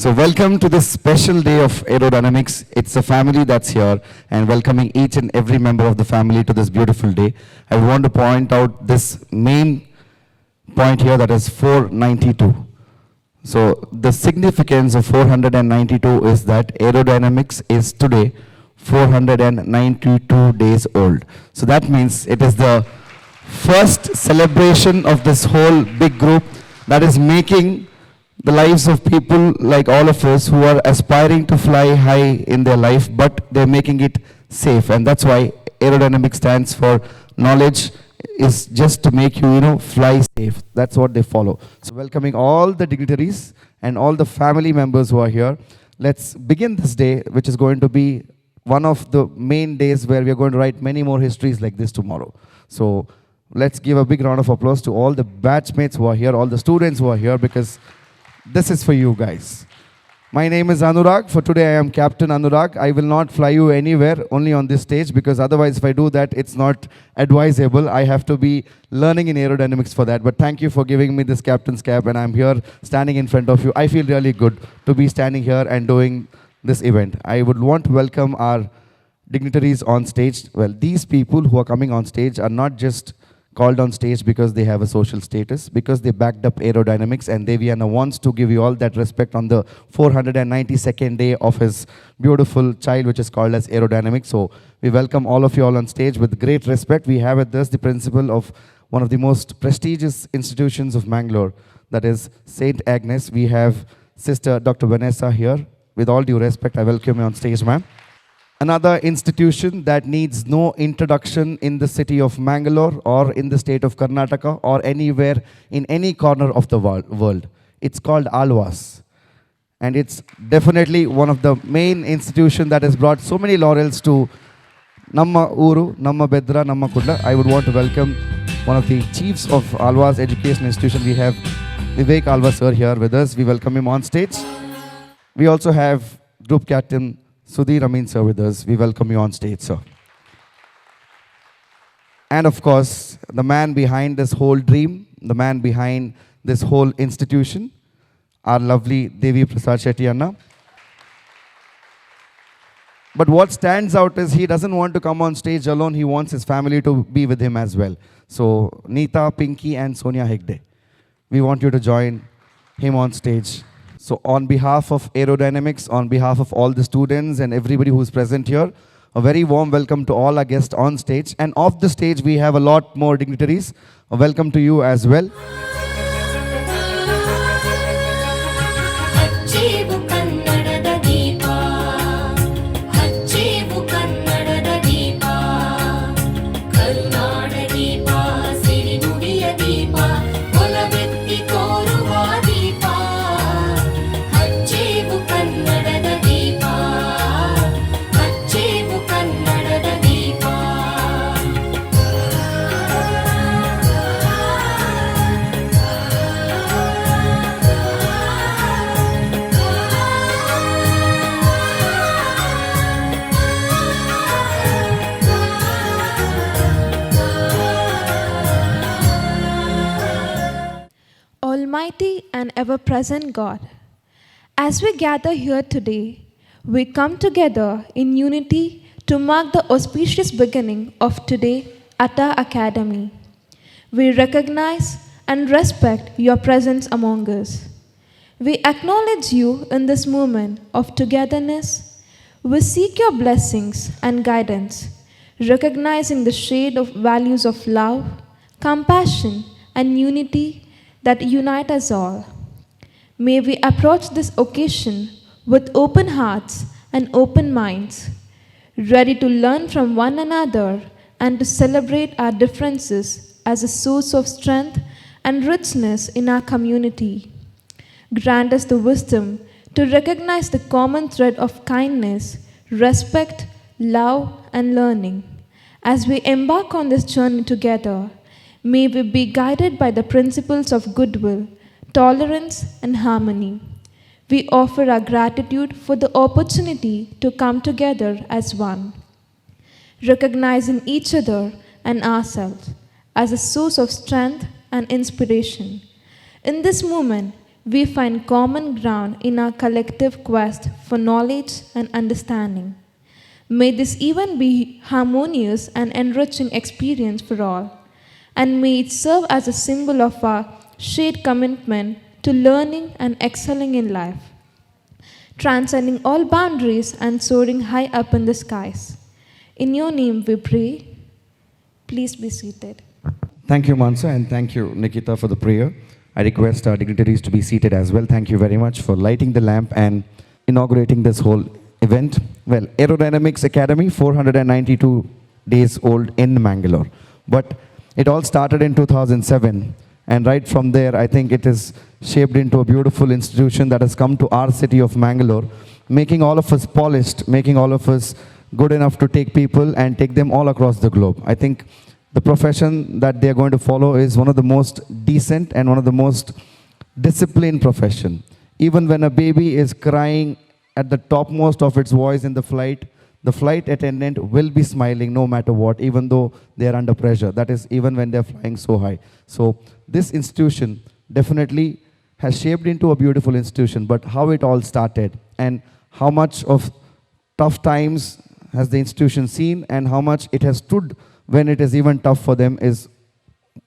So welcome to this special day of Aerodynamics. It's a family that's here and welcoming each and every member of the family to this beautiful day. I want to point out this main point here, that is 492. So the significance of 492 is that aerodynamics is today 492 days old. So that means it is the first celebration of this whole big group that is making the lives of people like all of us who are aspiring to fly high in their life, but they're making it safe. And that's why aerodynamics stands for knowledge is just to make you, fly safe. That's what they follow. So welcoming all the dignitaries and all the family members who are here. Let's begin this day, which is going to be one of the main days where we are going to write many more histories like this tomorrow. So let's give a big round of applause to all the batchmates who are here, all the students who are here, because this is for you guys. My name is Anurag. For today, I am Captain Anurag. I will not fly you anywhere, only on this stage, because otherwise, if I do that, it's not advisable. I have to be learning in aerodynamics for that. But thank you for giving me this captain's cap, and I'm here standing in front of you. I feel really good to be standing here and doing this event. I would want to welcome our dignitaries on stage. Well, these people who are coming on stage are not just called on stage because they have a social status, because they backed up aerodynamics, and Deviana wants to give you all that respect on the 492nd day of his beautiful child, which is called as aerodynamics. So we welcome all of you all on stage with great respect. We have with us the principal of one of the most prestigious institutions of Mangalore, that is St. Agnes. We have Sister Dr. Vanessa here. With all due respect, I welcome you on stage, ma'am. Another institution that needs no introduction in the city of Mangalore or in the state of Karnataka or anywhere in any corner of the world. It's called Alvas. And it's definitely one of the main institutions that has brought so many laurels to Namma Uru, Namma Bedra, Namma Kunda. I would want to welcome one of the chiefs of Alvas Education Institution. We have Vivek Alva sir here with us. We welcome him on stage. We also have Group Captain Sudhir Amin sir with us. We welcome you on stage, sir. And of course, the man behind this whole dream, the man behind this whole institution, our lovely Devi Prasad Shetty Anna. But what stands out is he doesn't want to come on stage alone. He wants his family to be with him as well. So Neeta, Pinky and Sonia Hegde, we want you to join him on stage. So on behalf of Aerodynamics, on behalf of all the students and everybody who's present here, a very warm welcome to all our guests on stage. And off the stage, we have a lot more dignitaries. A welcome to you as well. Almighty and ever-present God, as we gather here today, we come together in unity to mark the auspicious beginning of today at our academy. We recognize and respect your presence among us. We acknowledge you in this moment of togetherness. We seek your blessings and guidance, recognizing the shade of values of love, compassion, and unity that unite us all. May we approach this occasion with open hearts and open minds, ready to learn from one another and to celebrate our differences as a source of strength and richness in our community. Grant us the wisdom to recognize the common thread of kindness, respect, love, and learning. As we embark on this journey together, may we be guided by the principles of goodwill, tolerance, and harmony. We offer our gratitude for the opportunity to come together as one, recognizing each other and ourselves as a source of strength and inspiration. In this moment, we find common ground in our collective quest for knowledge and understanding. May this event be harmonious and enriching experience for all, and may it serve as a symbol of our shared commitment to learning and excelling in life, transcending all boundaries and soaring high up in the skies. In your name we pray. Please be seated. Thank you, Mansa, and thank you, Nikita, for the prayer. I request our dignitaries to be seated as well. Thank you very much for lighting the lamp and inaugurating this whole event. Well, Aerodynamics Academy, 492 days old in Mangalore. But it all started in 2007. And right from there, I think it is shaped into a beautiful institution that has come to our city of Mangalore, making all of us polished, making all of us good enough to take people and take them all across the globe. I think the profession that they are going to follow is one of the most decent and one of the most disciplined profession. Even when a baby is crying at the topmost of its voice in the flight attendant will be smiling no matter what, even though they are under pressure. That is even when they are flying so high. So this institution definitely has shaped into a beautiful institution, but how it all started and how much of tough times has the institution seen and how much it has stood when it is even tough for them is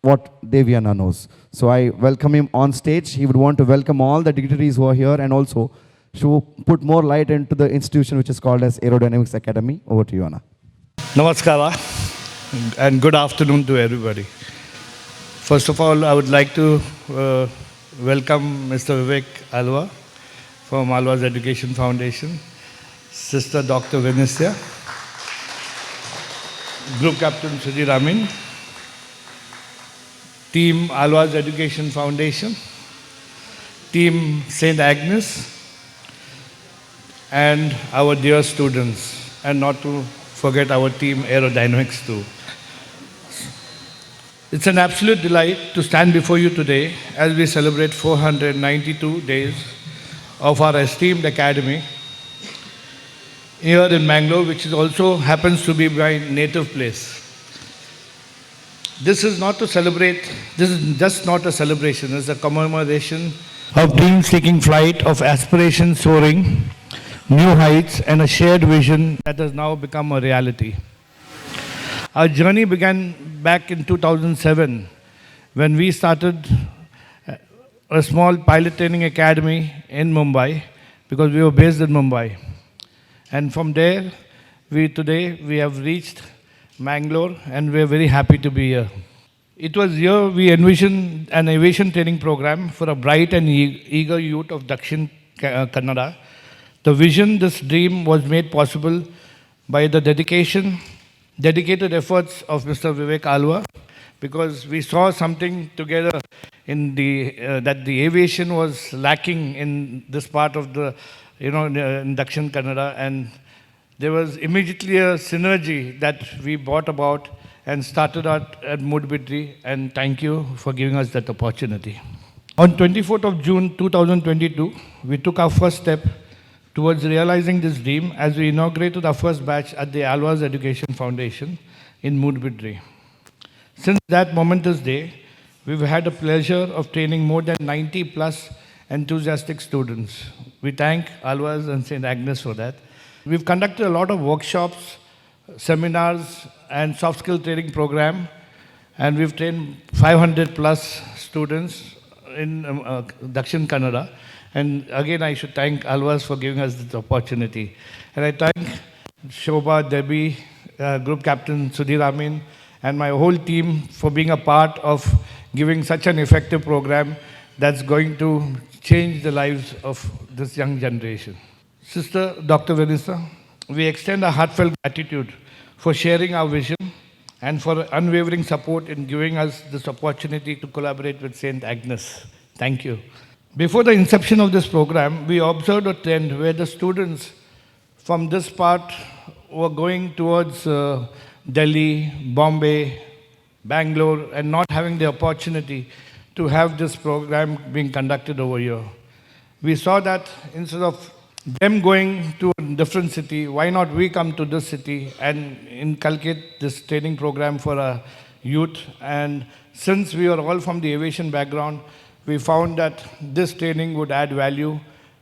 what Devyana knows. So I welcome him on stage. He would want to welcome all the dignitaries who are here and also to put more light into the institution which is called as Aerodynamics Academy. Over to you, Anna. Namaskara and good afternoon to everybody. First of all, I would like to welcome Mr. Vivek Alwa from Alwa's Education Foundation, Sister Dr. Venecia, Group Captain Sudhir Amin, Team Alwa's Education Foundation, Team St. Agnes, and our dear students, and not to forget our team Aerodynamiks too. It's an absolute delight to stand before you today as we celebrate 492 days of our esteemed academy here in Mangalore, which is also happens to be my native place. This is not to celebrate, this is just not a celebration, it's a commemoration of dreams taking flight, of aspirations soaring, new heights, and a shared vision that has now become a reality. Our journey began back in 2007 when we started a small pilot training academy in Mumbai because we were based in Mumbai. And from there, today we have reached Mangalore and we are very happy to be here. It was here we envisioned an aviation training program for a bright and eager youth of Dakshin Kannada. The vision, this dream was made possible by the dedicated efforts of Mr. Vivek Alwa, because we saw something together in that the aviation was lacking in this part of the, in Dakshin Kannada, and there was immediately a synergy that we brought about and started out at Mudbidri, and thank you for giving us that opportunity. On 24th of June 2022, we took our first step towards realizing this dream as we inaugurated our first batch at the Alwa's Education Foundation in Mudbidri. Since that momentous day, we've had the pleasure of training more than 90 plus enthusiastic students. We thank Alwa's and St. Agnes for that. We've conducted a lot of workshops, seminars, and soft skill training program, and we've trained 500 plus students in Dakshin Kannada. And again, I should thank Alwas for giving us this opportunity. And I thank Shobha, Debbie, Group Captain Sudhir Amin, and my whole team for being a part of giving such an effective program that's going to change the lives of this young generation. Sister Dr. Vanessa, we extend our heartfelt gratitude for sharing our vision and for unwavering support in giving us this opportunity to collaborate with St. Agnes. Thank you. Before the inception of this program, we observed a trend where the students from this part were going towards Delhi, Bombay, Bangalore, and not having the opportunity to have this program being conducted over here. We saw that instead of them going to a different city, why not we come to this city and inculcate this training program for our youth? And since we are all from the aviation background, we found that this training would add value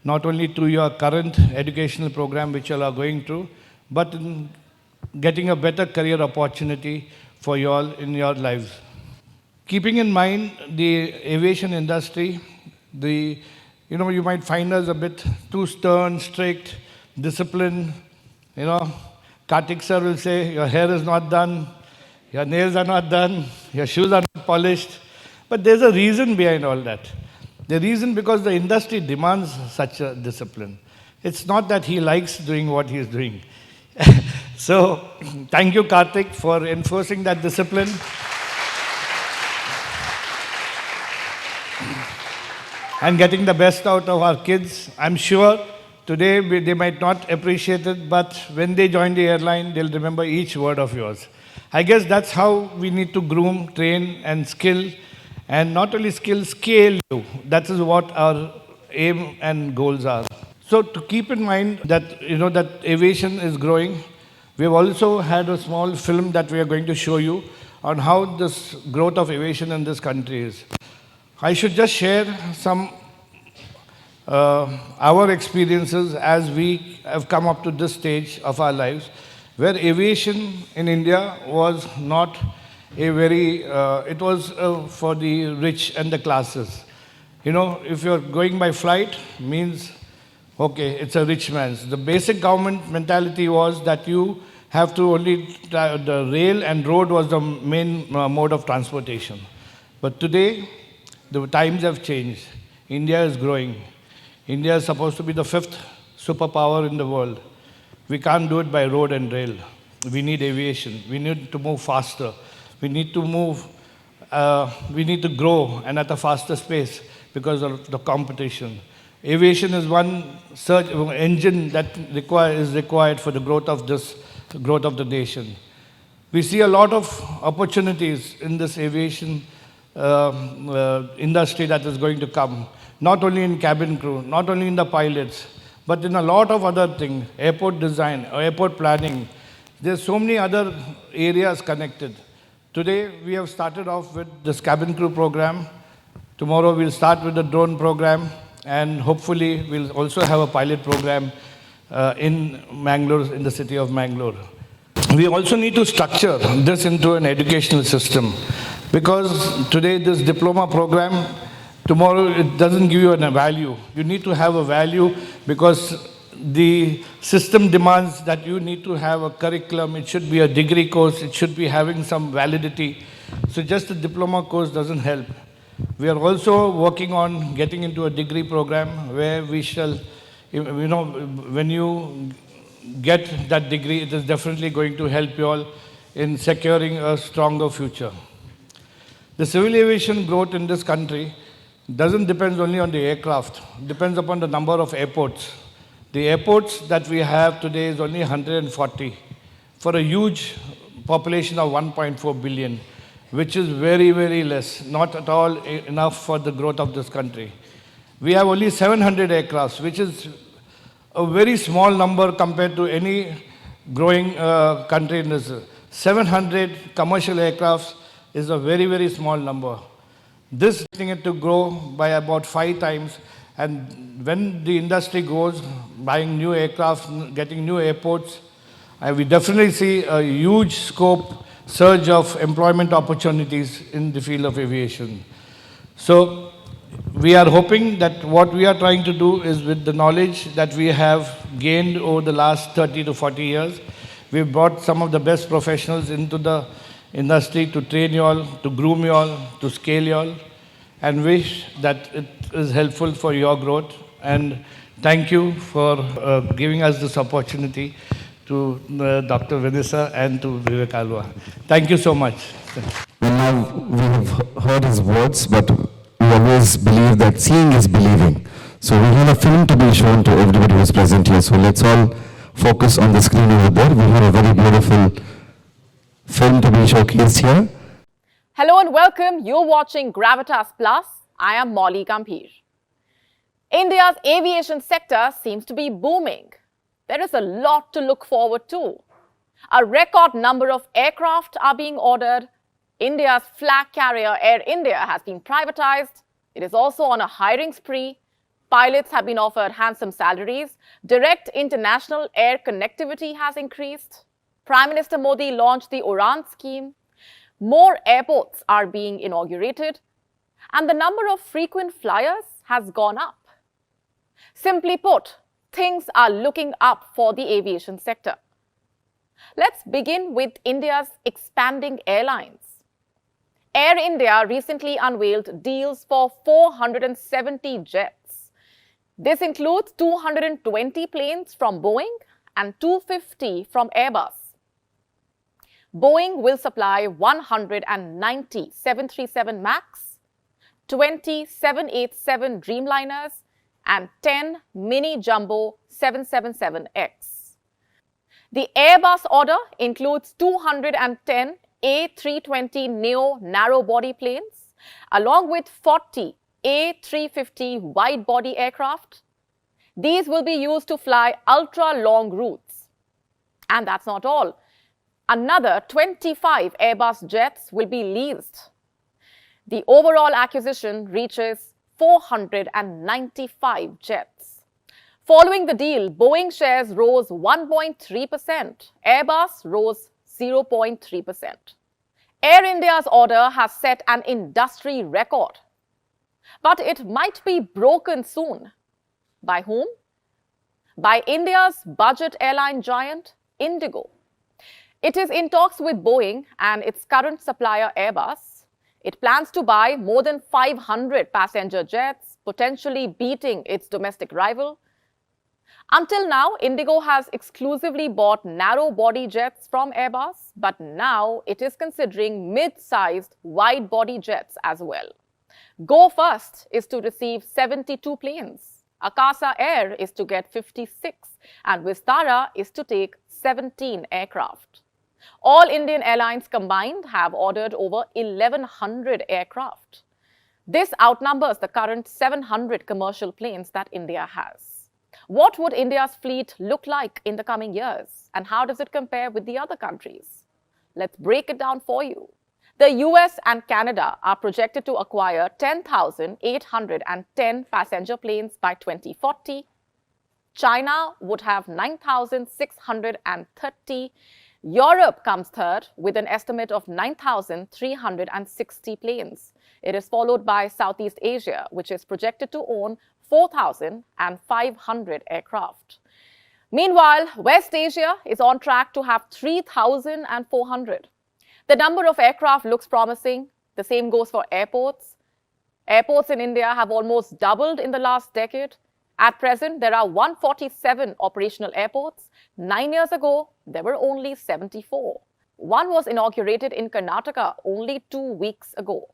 not only to your current educational program which you are going through, but in getting a better career opportunity for you all in your lives. Keeping in mind the aviation industry, you might find us a bit too stern, strict, disciplined. Kartik sir will say, your hair is not done, your nails are not done, your shoes are not polished. But there's a reason behind all that. The reason because the industry demands such a discipline. It's not that he likes doing what he is doing. So, thank you, Kartik, for enforcing that discipline. And getting the best out of our kids. I'm sure today they might not appreciate it, but when they join the airline, they'll remember each word of yours. I guess that's how we need to groom, train, and skill, and not only skill, scale you. That is what our aim and goals are. So to keep in mind that that aviation is growing, we have also had a small film that we are going to show you on how this growth of aviation in this country is. I should just share some our experiences as we have come up to this stage of our lives, where aviation in India was not a very, it was for the rich and the classes. If you're going by flight, means, okay, it's a rich man's. The basic government mentality was that you have to only, the rail and road was the main mode of transportation. But today, the times have changed. India is growing. India is supposed to be the 5th superpower in the world. We can't do it by road and rail. We need aviation. We need to move faster. We need to move, we need to grow and at a faster pace because of the competition. Aviation is one search engine that is required for the growth of the nation. We see a lot of opportunities in this aviation industry that is going to come, not only in cabin crew, not only in the pilots, but in a lot of other things, airport design, airport planning. There's so many other areas connected. Today, we have started off with this cabin crew program. Tomorrow, we'll start with the drone program, and hopefully, we'll also have a pilot program in Mangalore, in the city of Mangalore. We also need to structure this into an educational system, because today, this diploma program, tomorrow, it doesn't give you a value. You need to have a value because the system demands that you need to have a curriculum. It should be a degree course. It should be having some validity. So just a diploma course doesn't help. We are also working on getting into a degree program where we shall, when you get that degree, it is definitely going to help you all in securing a stronger future. The civil aviation growth in this country doesn't depend only on the aircraft. It depends upon the number of airports. The airports that we have today is only 140 for a huge population of 1.4 billion, which is very, very less, not at all enough for the growth of this country. We have only 700 aircrafts, which is a very small number compared to any growing country in this. 700 commercial aircrafts is a very, very small number. This is getting it to grow by about 5 times. And when the industry goes, buying new aircraft, getting new airports, we definitely see a huge scope, surge of employment opportunities in the field of aviation. So we are hoping that what we are trying to do is, with the knowledge that we have gained over the last 30 to 40 years, we've brought some of the best professionals into the industry to train you all, to groom you all, to scale you all, and wish that it is helpful for your growth. And thank you for giving us this opportunity to Dr. Vanessa and to Vivek Alwa. Thank you so much. Well, now we have heard his words, but we always believe that seeing is believing. So we have a film to be shown to everybody who is present here. So let's all focus on the screen over there. We have a very beautiful film to be showcased here. Hello and welcome. You're watching Gravitas Plus. I am Molly Gambhir. India's aviation sector seems to be booming. There is a lot to look forward to. A record number of aircraft are being ordered. India's flag carrier Air India has been privatized. It is also on a hiring spree. Pilots have been offered handsome salaries. Direct international air connectivity has increased. Prime Minister Modi launched the Udan scheme. More airports are being inaugurated. And the number of frequent flyers has gone up. Simply put, things are looking up for the aviation sector. Let's begin with India's expanding airlines. Air India recently unveiled deals for 470 jets. This includes 220 planes from Boeing and 250 from Airbus. Boeing will supply 190 737 MAX, 20 787 Dreamliners, and 10 mini jumbo 777X. The Airbus order includes 210 A320neo narrow-body planes, along with 40 A350 wide-body aircraft. These will be used to fly ultra-long routes. And that's not all. Another 25 Airbus jets will be leased. The overall acquisition reaches 495 jets. Following the deal, Boeing shares rose 1.3%, Airbus rose 0.3%. Air India's order has set an industry record. But it might be broken soon. By whom? By India's budget airline giant, Indigo. It is in talks with Boeing and its current supplier Airbus. It plans to buy more than 500 passenger jets, potentially beating its domestic rival. Until now, Indigo has exclusively bought narrow-body jets from Airbus, but now it is considering mid-sized, wide-body jets as well. Go First is to receive 72 planes. Akasa Air is to get 56, and Vistara is to take 17 aircraft. All Indian airlines combined have ordered over 1,100 aircraft. This outnumbers the current 700 commercial planes that India has. What would India's fleet look like in the coming years? And how does it compare with the other countries? Let's break it down for you. The US and Canada are projected to acquire 10,810 passenger planes by 2040. China would have 9,630. Europe comes third with an estimate of 9,360 planes. It is followed by Southeast Asia, which is projected to own 4,500 aircraft. Meanwhile, West Asia is on track to have 3,400. The number of aircraft looks promising. The same goes for airports. Airports in India have almost doubled in the last decade. At present, there are 147 operational airports. 9 years ago, there were only 74. One was inaugurated in Karnataka only 2 weeks ago.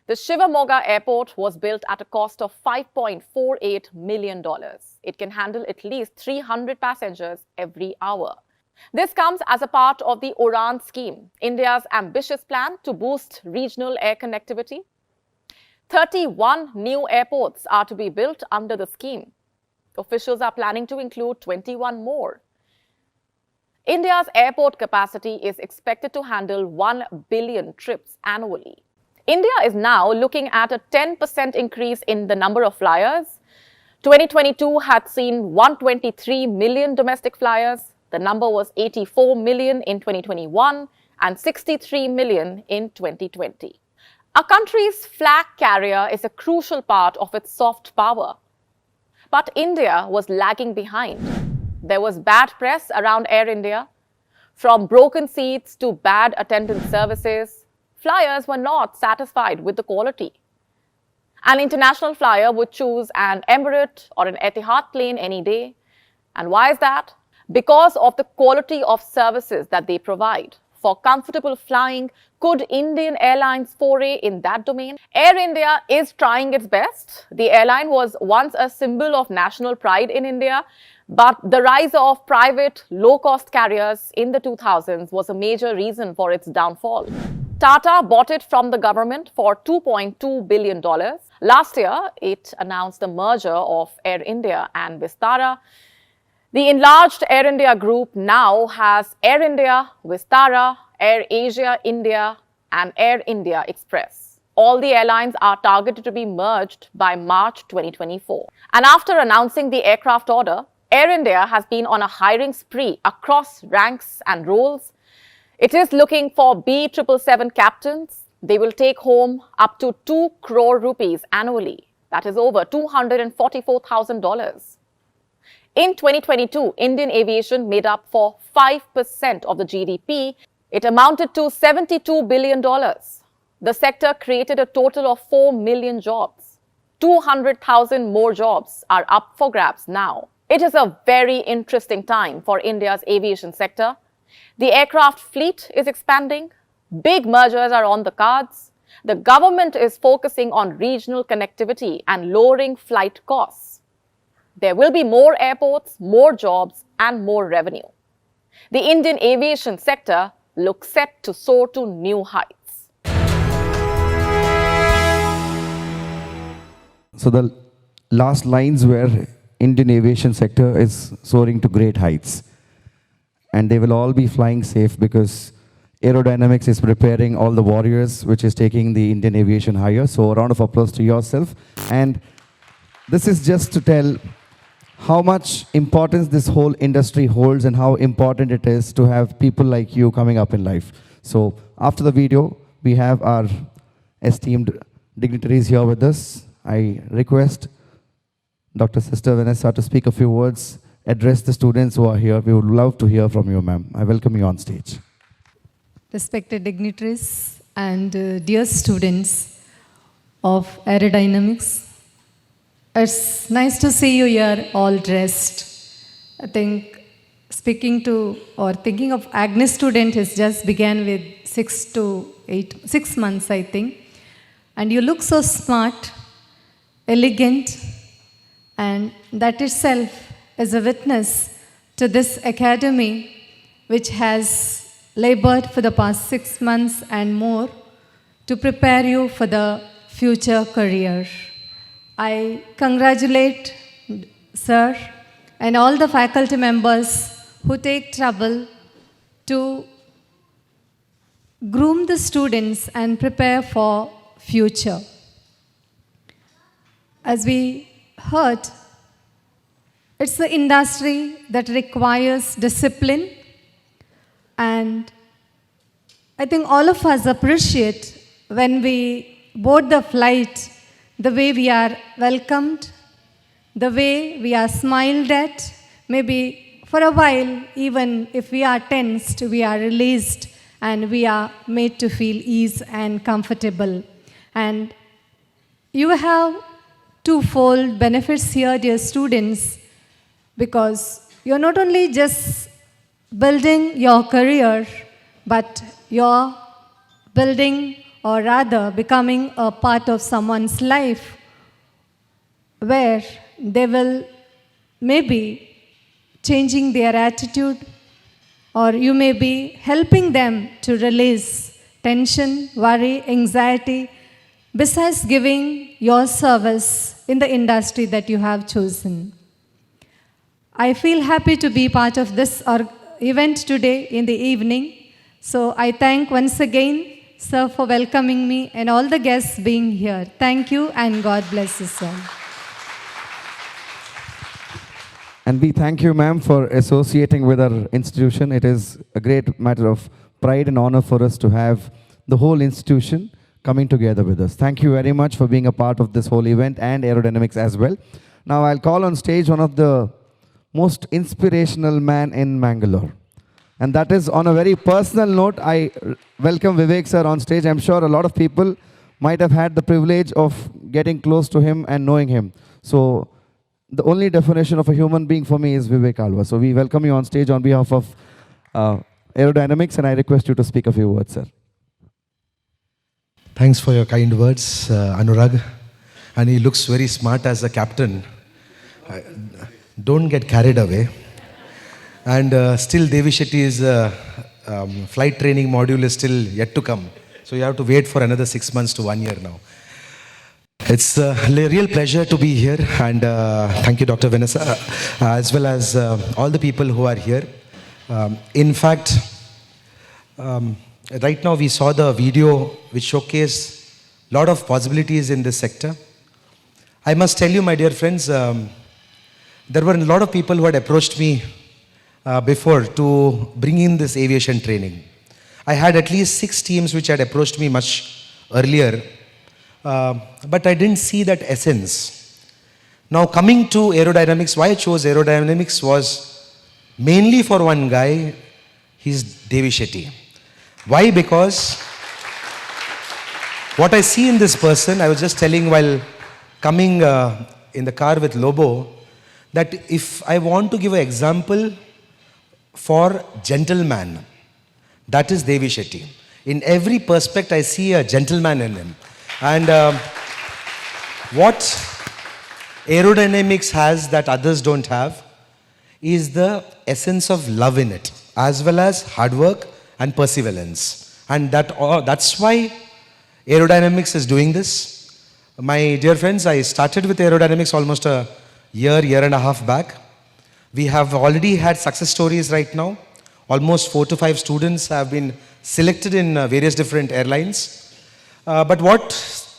The Shivamoga Airport was built at a cost of $5.48 million. It can handle at least 300 passengers every hour. This comes as a part of the Udan scheme, India's ambitious plan to boost regional air connectivity. 31 new airports are to be built under the scheme. Officials are planning to include 21 more. India's airport capacity is expected to handle 1 billion trips annually. India is now looking at a 10% increase in the number of flyers. 2022 had seen 123 million domestic flyers. The number was 84 million in 2021 and 63 million in 2020. A country's flag carrier is a crucial part of its soft power. But India was lagging behind. There was bad press around Air India. From broken seats to bad attendance services, flyers were not satisfied with the quality. An international flyer would choose an Emirates or an Etihad plane any day. And why is that? Because of the quality of services that they provide. For comfortable flying, could Indian Airlines foray in that domain? Air India is trying its best. The airline was once a symbol of national pride in India, but the rise of private, low-cost carriers in the 2000s was a major reason for its downfall. Tata bought it from the government for $2.2 billion. Last year, it announced the merger of Air India and Vistara. The enlarged Air India group now has Air India, Vistara, Air Asia India, and Air India Express. All the airlines are targeted to be merged by March 2024. And after announcing the aircraft order, Air India has been on a hiring spree across ranks and roles. It is looking for B777 captains. They will take home up to 2 crore rupees annually. That is over $244,000. In 2022, Indian aviation made up for 5% of the GDP. It amounted to $72 billion. The sector created a total of 4 million jobs. 200,000 more jobs are up for grabs now. It is a very interesting time for India's aviation sector. The aircraft fleet is expanding. Big mergers are on the cards. The government is focusing on regional connectivity and lowering flight costs. There will be more airports, more jobs, and more revenue. The Indian aviation sector looks set to soar to new heights. So the last lines were Indian aviation sector is soaring to great heights. And they will all be flying safe because Aerodynamics is preparing all the warriors, which is taking the Indian aviation higher. So a round of applause to yourself. And this is just to tell how much importance this whole industry holds and how important it is to have people like you coming up in life. So after the video, we have our esteemed dignitaries here with us. I request Dr. Sister Vanessa to speak a few words, address the students who are here. We would love to hear from you, ma'am. I welcome you on stage. Respected dignitaries and dear students of Aerodynamics, it's nice to see you here all dressed. I think speaking to or thinking of Agnes student has just began with 6 months, I think. And you look so smart, elegant, and that itself is a witness to this academy which has labored for the past 6 months and more to prepare you for the future career. I congratulate sir and all the faculty members who take trouble to groom the students and prepare for future. As we heard, it's the industry that requires discipline, and I think all of us appreciate when we board the flight, the way we are welcomed, the way we are smiled at. Maybe for a while, even if we are tensed, we are released and we are made to feel ease and comfortable. And you have twofold benefits here, dear students, because you're not only just building your career, but you're building, or rather becoming a part of someone's life where they will maybe changing their attitude, or you may be helping them to release tension, worry, anxiety, besides giving your service in the industry that you have chosen. I feel happy to be part of this event today in the evening. So I thank once again, sir, for welcoming me and all the guests being here. Thank you and God bless you, sir. And we thank you, ma'am, for associating with our institution. It is a great matter of pride and honor for us to have the whole institution coming together with us. Thank you very much for being a part of this whole event and Aerodynamics as well. Now I'll call on stage one of the most inspirational man in Mangalore. And that is on a very personal note. I welcome Vivek sir on stage. I'm sure a lot of people might have had the privilege of getting close to him and knowing him. So the only definition of a human being for me is Vivek Alva. So we welcome you on stage on behalf of Aerodynamics, and I request you to speak a few words, sir. Thanks for your kind words, Anurag. And he looks very smart as a captain. Don't get carried away. And still Devi Shetty's flight training module is still yet to come. So you have to wait for another 6 months to 1 year now. It's a real pleasure to be here, and thank you, Dr. Vanessa, as well as all the people who are here. In fact, right now we saw the video which showcased lot of possibilities in this sector. I must tell you, my dear friends, there were a lot of people who had approached me before to bring in this aviation training. I had at least 6 teams which had approached me much earlier, but I didn't see that essence. Now coming to aerodynamics, why I chose aerodynamics was mainly for one guy, he's Devi Shetty. Why? Because what I see in this person, I was just telling while coming in the car with Lobo, that if I want to give an example for gentleman, that is Devi Shetty. In every perspect, I see a gentleman in him. And what aerodynamics has that others don't have is the essence of love in it, as well as hard work and perseverance. And that's why aerodynamics is doing this. My dear friends, I started with aerodynamics almost a year and a half back. We have already had success stories right now. Almost 4 to 5 students have been selected in various different airlines. But what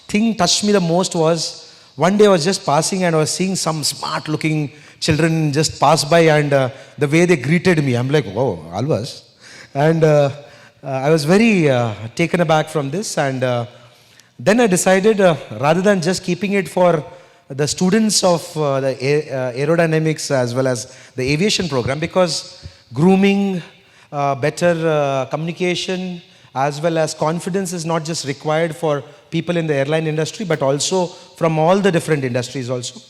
thing touched me the most was, one day I was just passing and I was seeing some smart looking children just pass by, and the way they greeted me, I'm like, whoa, Alvas. And I was very taken aback from this, and then I decided rather than just keeping it for the students of the aerodynamics as well as the aviation program, because grooming, better communication as well as confidence is not just required for people in the airline industry, but also from all the different industries also.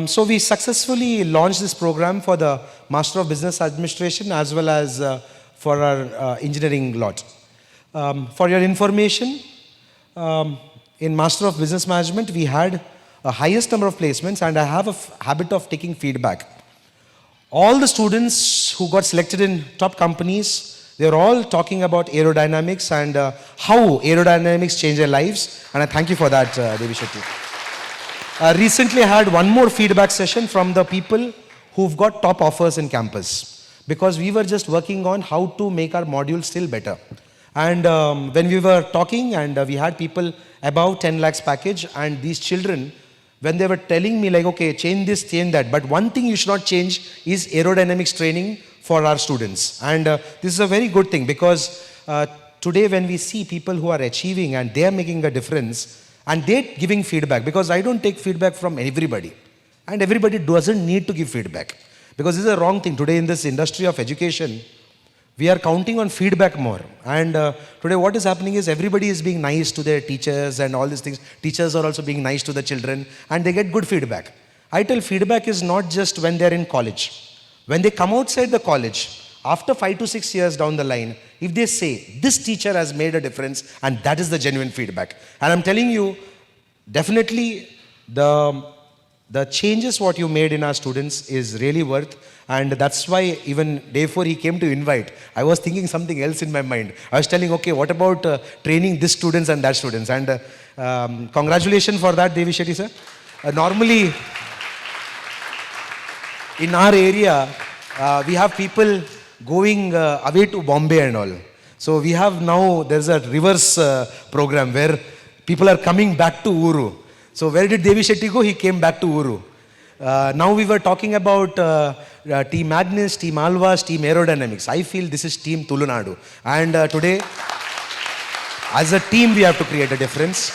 So we successfully launched this program for the Master of Business Administration as well as for our engineering lot. For your information, in Master of Business Management, we had a highest number of placements, and I have a habit of taking feedback. All the students who got selected in top companies, they're all talking about aerodynamics and how aerodynamics change their lives. And I thank you for that, Devi Shetty. Recently, I had one more feedback session from the people who've got top offers in campus, because we were just working on how to make our module still better. And when we were talking, and we had people above 10 lakhs package, and these children, when they were telling me like, okay, change this, change that, but one thing you should not change is aerodynamics training for our students. And this is a very good thing, because today when we see people who are achieving and they are making a difference and they're giving feedback, because I don't take feedback from everybody, and everybody doesn't need to give feedback, because this is a wrong thing. Today in this industry of education, we are counting on feedback more. And today what is happening is everybody is being nice to their teachers and all these things. Teachers are also being nice to the children, and they get good feedback. I tell feedback is not just when they're in college. When they come outside the college, after 5 to 6 years down the line, if they say, this teacher has made a difference, and that is the genuine feedback. And I'm telling you, definitely the changes what you made in our students is really worth. And that's why even day 4 he came to invite. I was thinking something else in my mind. I was telling, okay, what about training this students and that students? And congratulations for that, Devi Shetty sir. Normally, in our area, we have people going away to Bombay and all. So we have now, there's a reverse program where people are coming back to Uru. So where did Devi Shetty go? He came back to Uru. Now we were talking about Team Agnes, Team Alvas, Team Aerodynamics. I feel this is Team Tulunadu. And today, as a team, we have to create a difference.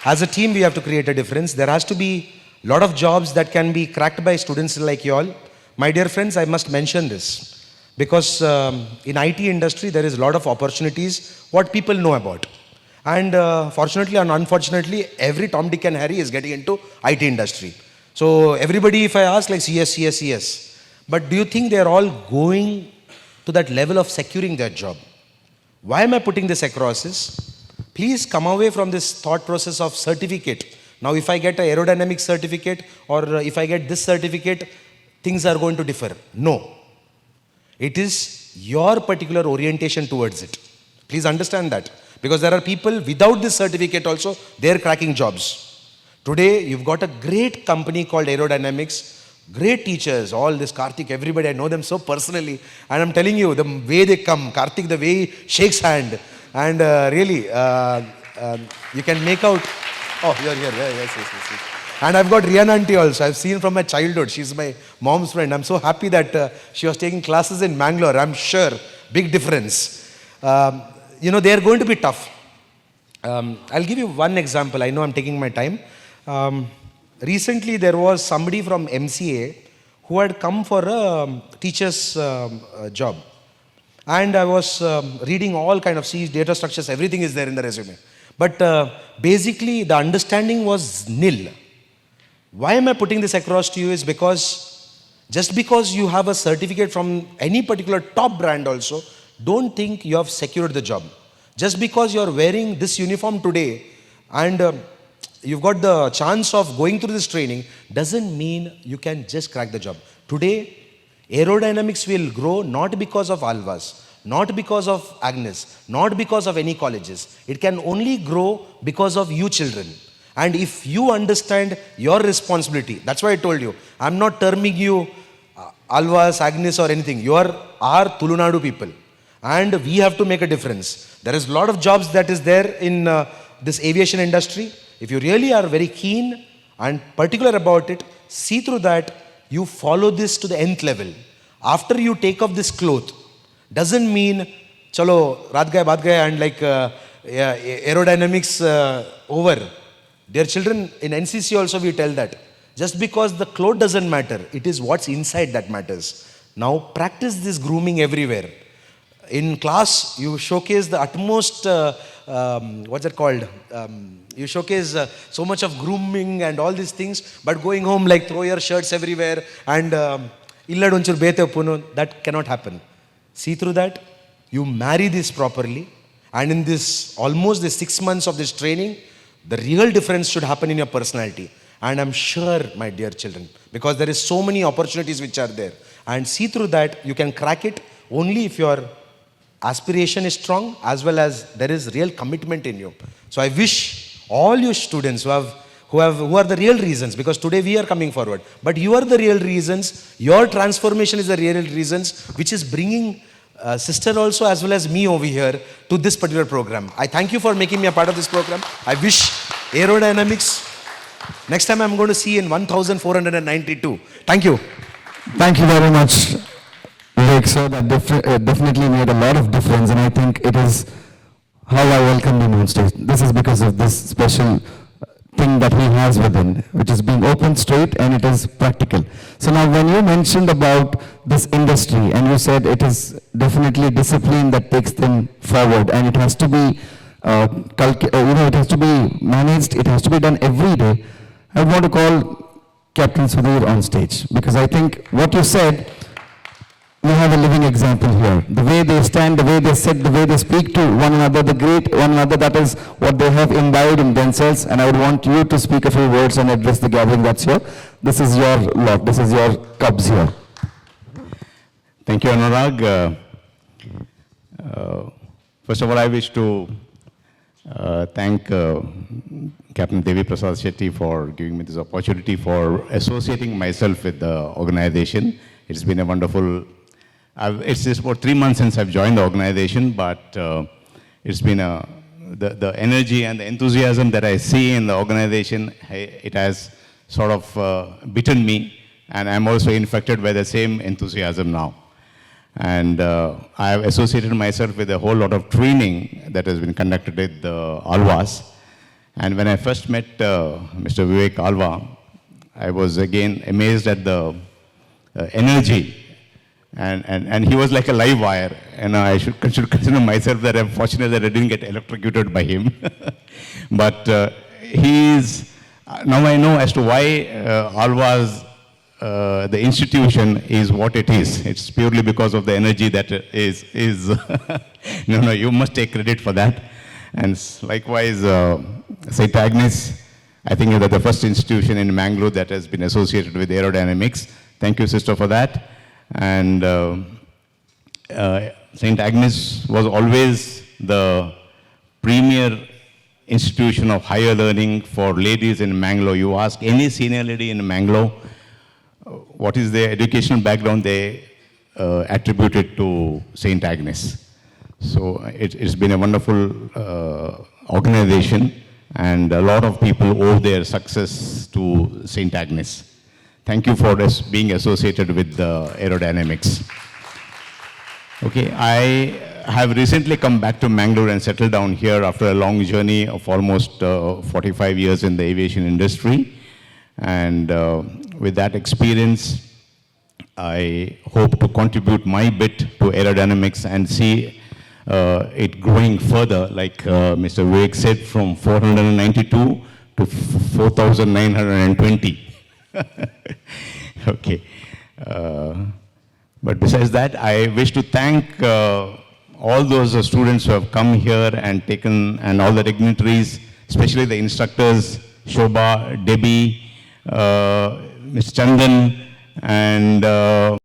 As a team, we have to create a difference. There has to be a lot of jobs that can be cracked by students like you all. My dear friends, I must mention this, because in IT industry, there is a lot of opportunities, what people know about. And fortunately and unfortunately, every Tom, Dick and Harry is getting into IT industry. So everybody, if I ask, like CS. But do you think they're all going to that level of securing their job? Why am I putting this across is, please come away from this thought process of certificate. Now if I get an aerodynamics certificate, or if I get this certificate, things are going to differ. No. It is your particular orientation towards it. Please understand that. Because there are people without this certificate also, they're cracking jobs. Today, you've got a great company called Aerodynamics, great teachers, all this Karthik, everybody, I know them so personally. And I'm telling you, the way they come, Karthik, the way he shakes hand, and really, You can make out. Oh, you're here. Yeah, yes. And I've got Rihanna auntie also. I've seen from my childhood. She's my mom's friend. I'm so happy that she was taking classes in Mangalore. I'm sure. Big difference. They are going to be tough. I'll give you one example. I know I'm taking my time. Recently, there was somebody from MCA who had come for a teacher's job. And I was reading all kind of data structures. Everything is there in the resume. But basically, the understanding was nil. Why am I putting this across to you is because just because you have a certificate from any particular top brand also, don't think you have secured the job. Just because you're wearing this uniform today and you've got the chance of going through this training doesn't mean you can just crack the job. Today, aerodynamics will grow not because of Alvas, not because of Agnes, not because of any colleges. It can only grow because of you children. And if you understand your responsibility, that's why I told you, I'm not terming you Alvas, Agnes or anything. You are our Tulunadu people. And we have to make a difference. There is a lot of jobs that is there in this aviation industry. If you really are very keen and particular about it, see through that, you follow this to the nth level. After you take off this cloth, doesn't mean, chalo, raat gaya, baat gaya, and like aerodynamics over. Dear children, in NCC also we tell that. Just because the cloth doesn't matter, it is what's inside that matters. Now practice this grooming everywhere. In class, you showcase the utmost, what's it called? You showcase so much of grooming and all these things, but going home like throw your shirts everywhere and that cannot happen. See through that, you marry this properly, and in this almost the 6 months of this training, the real difference should happen in your personality. And I'm sure, my dear children, because there is so many opportunities which are there, and see through that, you can crack it only if your aspiration is strong as well as there is real commitment in you. So I wish all you students who are the real reasons, because today we are coming forward, but you are the real reasons, your transformation is the real reasons, which is bringing sister also as well as me over here to this particular program. I thank you for making me a part of this program. I wish aerodynamics, next time I'm going to see in 1492. Thank you. Thank you very much, Vivek sir. That definitely made a lot of difference, and I think it is how I welcomed him on stage. This is because of this special thing that he has within, which is being open, straight, and it is practical. So now when you mentioned about this industry, and you said it is definitely discipline that takes them forward, and it has to be, it has to be managed, it has to be done every day, I want to call Captain Sudhir on stage, because I think what you said, we have a living example here. The way they stand, the way they sit, the way they speak to one another, the great one another, that is what they have imbibed in themselves. And I would want you to speak a few words and address the gathering that's here. This is your lot, this is your cubs here. Thank you, Anurag. First of all, I wish to thank Captain Devi Prasad Shetty for giving me this opportunity for associating myself with the organization. It's been a wonderful, it's just about 3 months since I've joined the organization, but it's been the energy and the enthusiasm that I see in the organization, it has sort of bitten me, and I'm also infected by the same enthusiasm now. And I have associated myself with a whole lot of training that has been conducted at the Alvas. And when I first met Mr. Vivek Alva, I was again amazed at the energy. And he was like a live wire. And I should consider myself that I'm fortunate that I didn't get electrocuted by him. But now I know as to why Alva's the institution is what it is. It's purely because of the energy that is no, you must take credit for that. And likewise, St. Agnes, I think that's the first institution in Mangalore that has been associated with aerodynamics. Thank you, sister, for that. And St. Agnes was always the premier institution of higher learning for ladies in Mangalore. You ask any senior lady in Mangalore, what is their educational background, they attribute it to St. Agnes. So it's been a wonderful organization, and a lot of people owe their success to St. Agnes. Thank you for being associated with Aerodynamics. Okay, I have recently come back to Mangalore and settled down here after a long journey of almost 45 years in the aviation industry. And with that experience, I hope to contribute my bit to aerodynamics and see it growing further, like Mr. Vivek said, from 492 to 4,920. Okay. But besides that, I wish to thank all those students who have come here and taken, and all the dignitaries, especially the instructors, Shobha, Debbie, Ms. Chandan, and of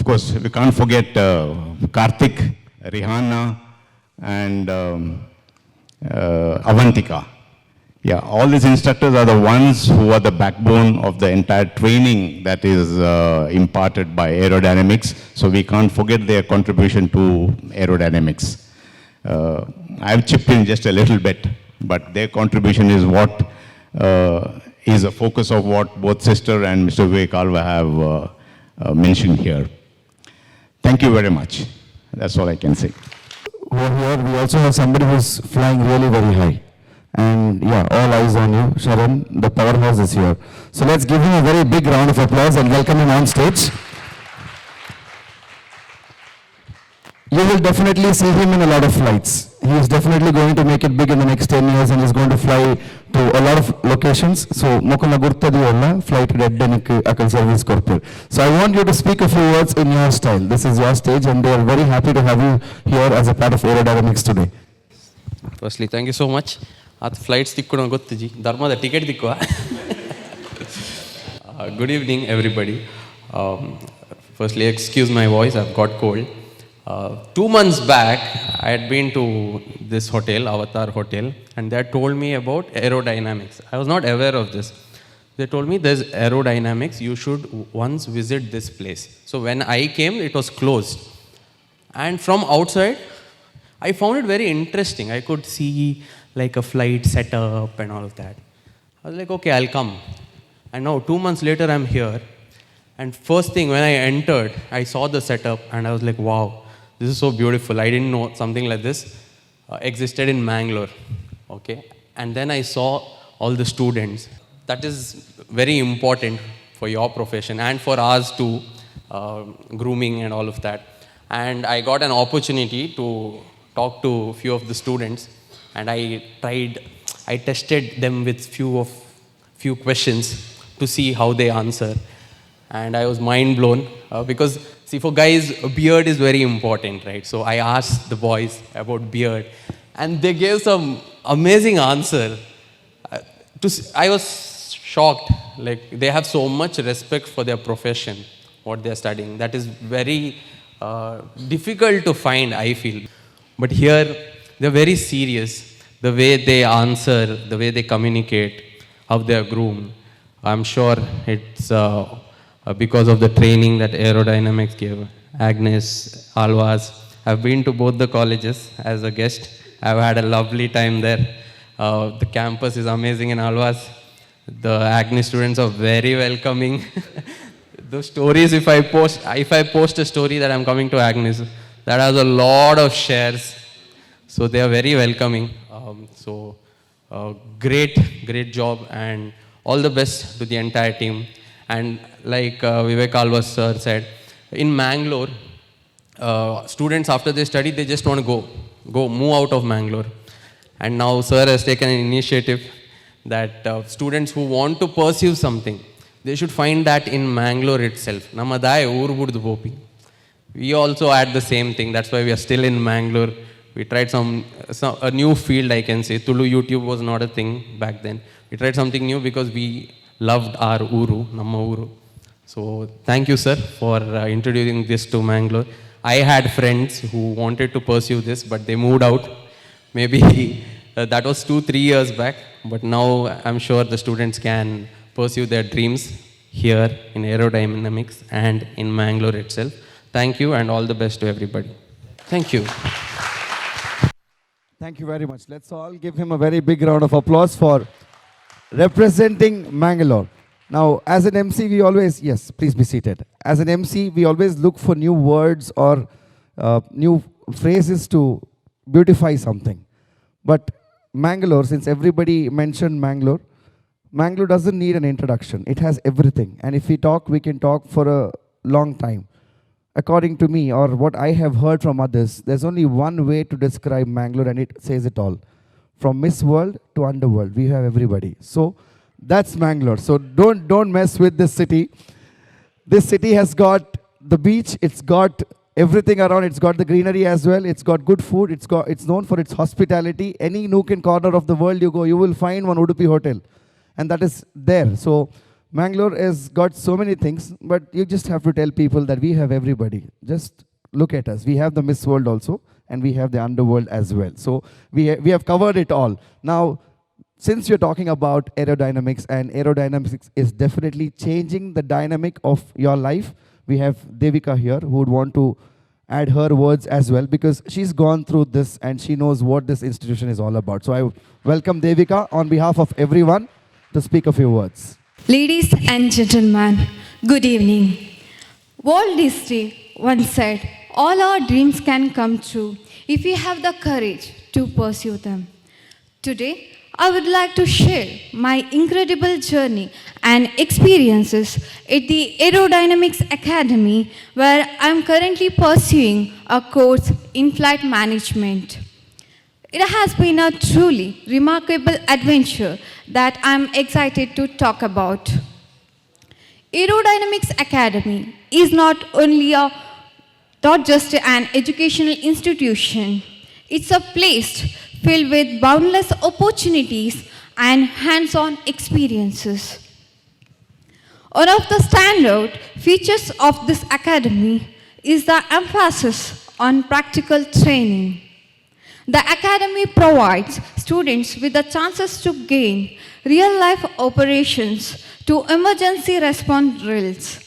course, we can't forget Karthik, Rihanna, and Avantika. Yeah, all these instructors are the ones who are the backbone of the entire training that is imparted by aerodynamics. So we can't forget their contribution to aerodynamics. I've chipped in just a little bit, but their contribution is what is a focus of what both Sister and Mr. Vivek Alva have mentioned here. Thank you very much. That's all I can say. Over here, we also have somebody who's flying really very high. And yeah, all eyes on you. Sharon, the powerhouse is here. So let's give him a very big round of applause and welcome him on stage. You will definitely see him in a lot of flights. He is definitely going to make it big in the next 10 years and is going to fly to a lot of locations. So, Mokuna Gurtadi Olla, flight to Denik Akal Service Corporate. So, I want you to speak a few words in your style. This is your stage and they are very happy to have you here as a part of Aerodynamics today. Firstly, thank you so much. At flights tikkudu gottiji. Dharma the ticket tikkuva. Good evening, everybody. Firstly, excuse my voice. I've got cold. 2 months back, I had been to this hotel, Avatar Hotel, and they had told me about aerodynamics. I was not aware of this. They told me there's aerodynamics. You should once visit this place. So when I came, it was closed. And from outside, I found it very interesting. I could see like a flight setup and all of that. I was like, okay, I'll come. And now 2 months later, I'm here. And first thing, when I entered, I saw the setup and I was like, wow, this is so beautiful. I didn't know something like this existed in Mangalore. Okay. And then I saw all the students. That is very important for your profession and for ours too, grooming and all of that. And I got an opportunity to talk to a few of the students, and I tested them with few questions to see how they answer. And I was mind blown because, see, for guys, a beard is very important, right? So I asked the boys about beard, and they gave some amazing answer. I was shocked. Like, they have so much respect for their profession, what they're studying. That is very difficult to find, I feel. But here, they're very serious. The way they answer, the way they communicate, how they're groomed. I'm sure it's because of the training that Aerodynamics gave. Agnes, Alvas, I've been to both the colleges as a guest. I've had a lovely time there. The campus is amazing in Alvas. The Agnes students are very welcoming. The stories, if I post a story that I'm coming to Agnes, that has a lot of shares. So they are very welcoming. Great job, and all the best to the entire team. And like Vivek Alva sir said, in Mangalore, students after they study, they just want to move out of Mangalore. And now sir has taken an initiative that students who want to pursue something, they should find that in Mangalore itself. Namma Tv. We also had the same thing. That's why we are still in Mangalore. We tried a new field, I can say. Tulu YouTube was not a thing back then. We tried something new because we loved our Uru, Namma Uru. So thank you, sir, for introducing this to Mangalore. I had friends who wanted to pursue this, but they moved out. Maybe that was 2-3 years back. But now I'm sure the students can pursue their dreams here in aerodynamics and in Mangalore itself. Thank you, and all the best to everybody. Thank you. Thank you very much. Let's all give him a very big round of applause for representing Mangalore. Now, as an MC, we always, yes, please be seated. As an MC, we always look for new words or new phrases to beautify something. But Mangalore, since everybody mentioned Mangalore, Mangalore doesn't need an introduction. It has everything. And if we talk, we can talk for a long time. According to me, or what I have heard from others, there's only one way to describe Mangalore, and it says it all. From Miss World to Underworld, we have everybody. So that's Mangalore. So don't mess with this city. This city has got the beach, it's got everything around, it's got the greenery as well, it's got good food, it's known for its hospitality. Any nook and corner of the world you go, you will find one Udupi hotel. And that is there. So Mangalore has got so many things, but you just have to tell people that we have everybody. Just look at us. We have the Miss World also, and we have the Underworld as well. So we have covered it all. Now, since you're talking about aerodynamics, and aerodynamics is definitely changing the dynamic of your life, we have Devika here who would want to add her words as well, because she's gone through this and she knows what this institution is all about. So I welcome Devika on behalf of everyone to speak a few words. Ladies and gentlemen, good evening. Walt Disney once said, all our dreams can come true if we have the courage to pursue them. Today, I would like to share my incredible journey and experiences at the Aerodynamics Academy, where I am currently pursuing a course in flight management. It has been a truly remarkable adventure that I am excited to talk about. Aerodynamics Academy is not just an educational institution. It's a place filled with boundless opportunities and hands-on experiences. One of the standout features of this academy is the emphasis on practical training. The academy provides students with the chances to gain real-life operations to emergency response drills.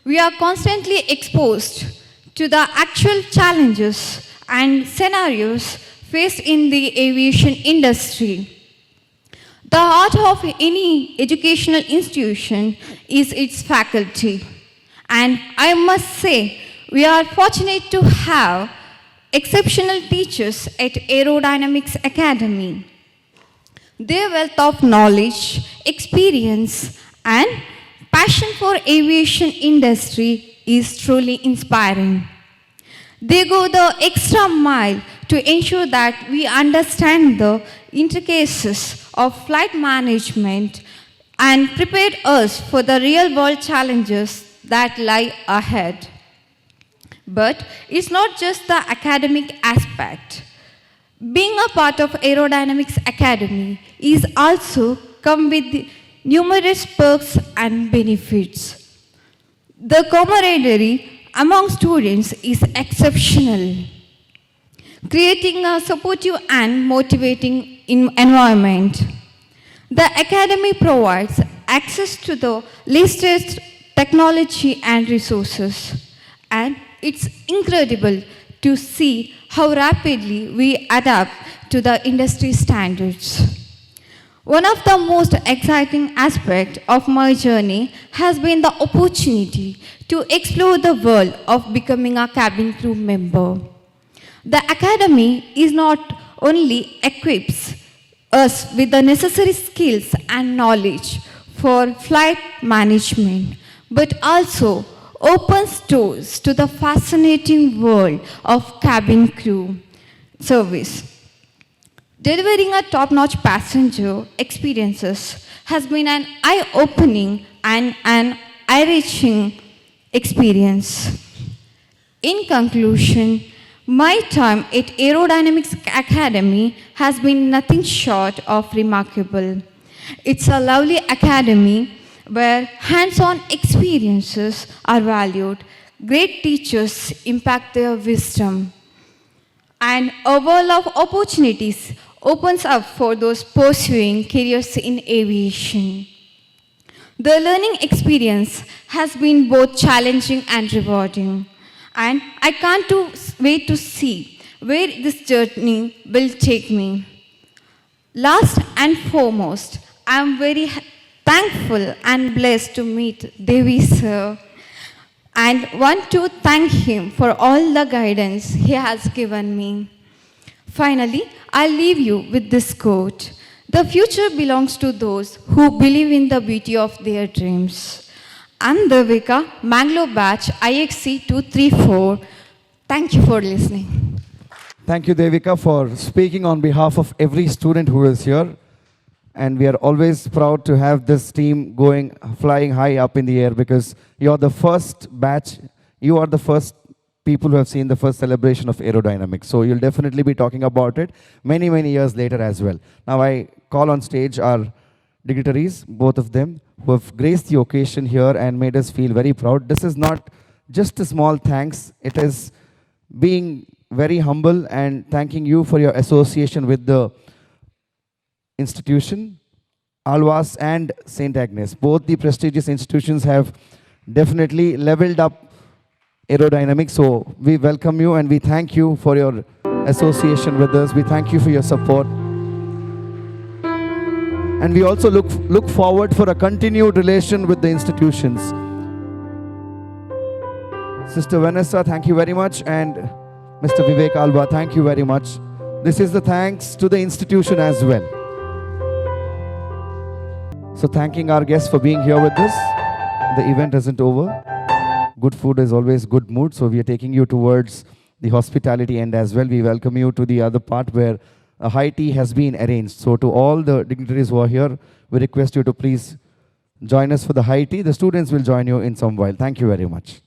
We are constantly exposed to the actual challenges and scenarios faced in the aviation industry. The heart of any educational institution is its faculty. And I must say, we are fortunate to have exceptional teachers at Aerodynamics Academy. Their wealth of knowledge, experience, and passion for aviation industry is truly inspiring. They go the extra mile to ensure that we understand the intricacies of flight management and prepare us for the real-world challenges that lie ahead. But it's not just the academic aspect. Being a part of Aerodynamics Academy is also come with numerous perks and benefits. The camaraderie among students is exceptional, creating a supportive and motivating environment. The academy provides access to the latest technology and resources, and it's incredible to see how rapidly we adapt to the industry standards. One of the most exciting aspects of my journey has been the opportunity to explore the world of becoming a cabin crew member. The academy is not only equips us with the necessary skills and knowledge for flight management, but also opens doors to the fascinating world of cabin crew service. Delivering a top-notch passenger experiences has been an eye-opening and an eye-reaching experience. In conclusion, my time at Aerodynamics Academy has been nothing short of remarkable. It's a lovely academy where hands-on experiences are valued, great teachers impact their wisdom, and a world of opportunities opens up for those pursuing careers in aviation. The learning experience has been both challenging and rewarding, and I can't wait to see where this journey will take me. Last and foremost, I am very thankful and blessed to meet Devi sir and want to thank him for all the guidance he has given me. Finally, I'll leave you with this quote. The future belongs to those who believe in the beauty of their dreams. I'm Devika, Mangalore batch IXC 234. Thank you for listening. Thank you, Devika, for speaking on behalf of every student who is here. And we are always proud to have this team flying high up in the air, because you're the first batch, you are the first people who have seen the first celebration of aerodynamics. So you'll definitely be talking about it many, many years later as well. Now I call on stage our dignitaries, both of them, who have graced the occasion here and made us feel very proud. This is not just a small thanks, it is being very humble and thanking you for your association with the institution, Alvas and St. Agnes. Both the prestigious institutions have definitely leveled up aerodynamics. So we welcome you and we thank you for your association with us. We thank you for your support. And we also look forward for a continued relation with the institutions. Sister Vanessa, thank you very much. And Mr. Vivek Alva, thank you very much. This is the thanks to the institution as well. So thanking our guests for being here with us. The event isn't over. Good food is always good mood. So we are taking you towards the hospitality end as well. We welcome you to the other part where a high tea has been arranged. So to all the dignitaries who are here, we request you to please join us for the high tea. The students will join you in some while. Thank you very much.